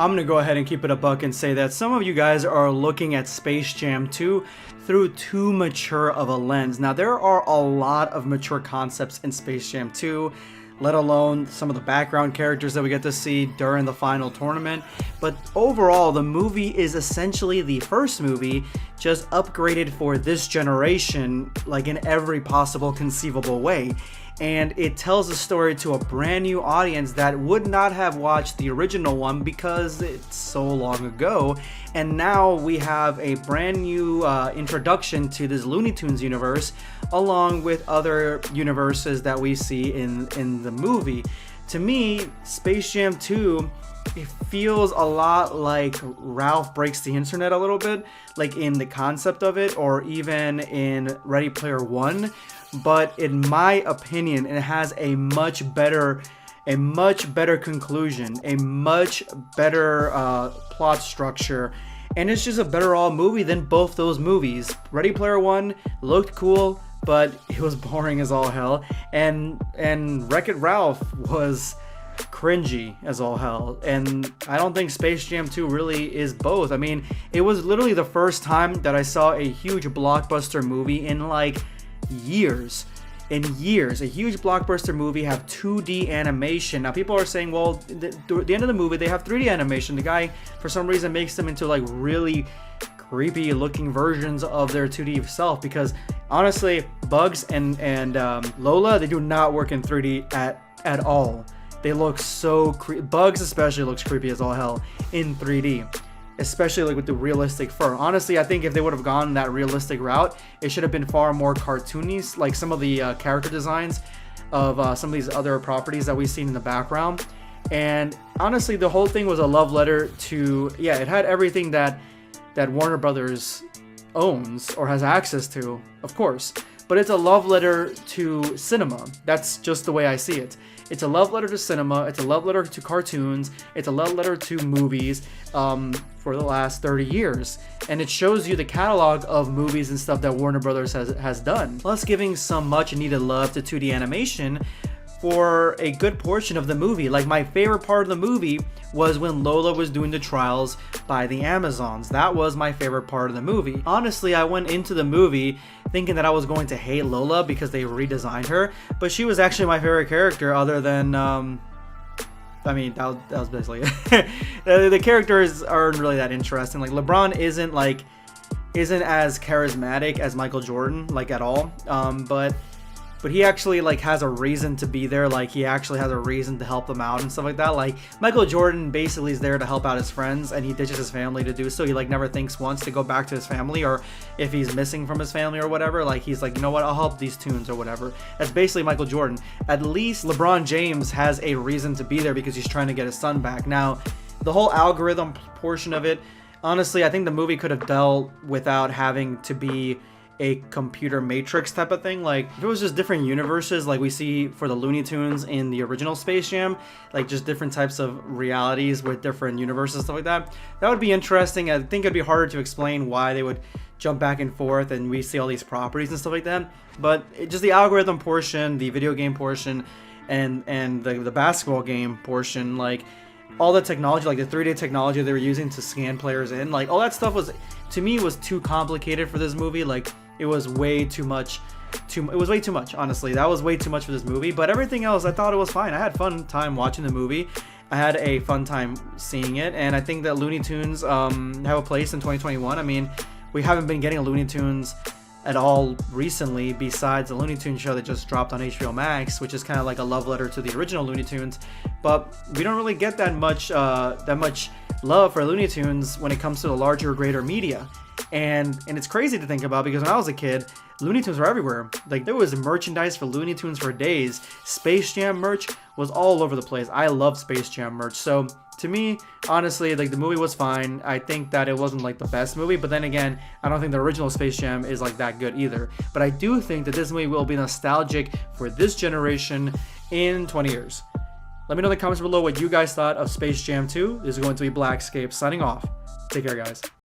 I'm gonna go ahead and keep it a buck and say that some of you guys are looking at Space Jam 2 through too mature of a lens. Now, there are a lot of mature concepts in Space Jam 2, let alone some of the background characters that we get to see during the final tournament. But overall, the movie is essentially the first movie, just upgraded for this generation, like in every possible conceivable way. And it tells a story to a brand new audience that would not have watched the original one because it's so long ago. And now we have a brand new introduction to this Looney Tunes universe, along with other universes that we see in the movie. To me, Space Jam 2, it feels a lot like Ralph Breaks the Internet a little bit, like in the concept of it, or even in Ready Player One. But in my opinion, it has a much better conclusion, a much better plot structure, and it's just a better all movie than both those movies. Ready Player One looked cool, but it was boring as all hell, and Wreck-It Ralph was cringy as all hell. And I don't think Space Jam 2 really is both. I mean, it was literally the first time that I saw a huge blockbuster movie in like years. A huge blockbuster movie have 2D animation. Now people are saying, well, the end of the movie they have 3D animation. The guy for some reason makes them into like really creepy looking versions of their 2D self, because honestly Bugs and Lola, they do not work in 3D at all. They look so Bugs especially looks creepy as all hell in 3D, especially like with the realistic fur. Honestly, I think if they would have gone that realistic route, it should have been far more cartoony, like some of the character designs of some of these other properties that we've seen in the background. And honestly, the whole thing was a love letter to, yeah, it had everything that Warner Brothers owns or has access to, of course, but it's a love letter to cinema. That's just the way I see it. It's a love letter to cinema, it's a love letter to cartoons, it's a love letter to movies for the last 30 years. And it shows you the catalog of movies and stuff that Warner Brothers has done. Plus giving some much needed love to 2D animation for a good portion of the movie. Like, my favorite part of the movie was when Lola was doing the trials by the Amazons. That was my favorite part of the movie. Honestly, I went into the movie thinking that I was going to hate Lola because they redesigned her, but she was actually my favorite character, other than I mean, that was basically it. The characters aren't really that interesting. Like, LeBron isn't as charismatic as Michael Jordan, like, at all. But he actually like has a reason to be there. Like, he actually has a reason to help them out and stuff like that. Like, Michael Jordan basically is there to help out his friends, and he ditches his family to do so. He like never thinks once to go back to his family, or if he's missing from his family or whatever, like he's like, you know what, I'll help these tunes or whatever. That's basically Michael Jordan. At least LeBron James has a reason to be there because he's trying to get his son back. Now, the whole algorithm portion of it, honestly, I think the movie could have dealt without having to be a computer matrix type of thing. Like, if it was just different universes like we see for the Looney Tunes in the original Space Jam, like just different types of realities with different universes and stuff like that, that would be interesting. I think it'd be harder to explain why they would jump back and forth and we see all these properties and stuff like that. But just the algorithm portion, the video game portion, and the basketball game portion, like all the technology, like the 3D technology they were using to scan players in, like all that stuff was, to me, was too complicated for this movie. Like, it was way too much. It was way too much, honestly. That was way too much for this movie. But everything else, I thought it was fine. I had fun time watching the movie. I had a fun time seeing it, and I think that Looney Tunes have a place in 2021. I mean, we haven't been getting a Looney Tunes at all recently, besides the Looney Tunes show that just dropped on HBO Max, which is kind of like a love letter to the original Looney Tunes. But we don't really get that much love for Looney Tunes when it comes to the larger, greater media. And it's crazy to think about, because when I was a kid, Looney Tunes were everywhere. Like, there was merchandise for Looney Tunes for days. Space Jam merch was all over the place. I loved Space Jam merch. So to me, honestly, like, the movie was fine. I think that it wasn't like the best movie, but then again, I don't think the original Space Jam is like that good either. But I do think that this movie will be nostalgic for this generation in 20 years. Let me know in the comments below what you guys thought of Space Jam 2. This is going to be Blackscape signing off. Take care, guys.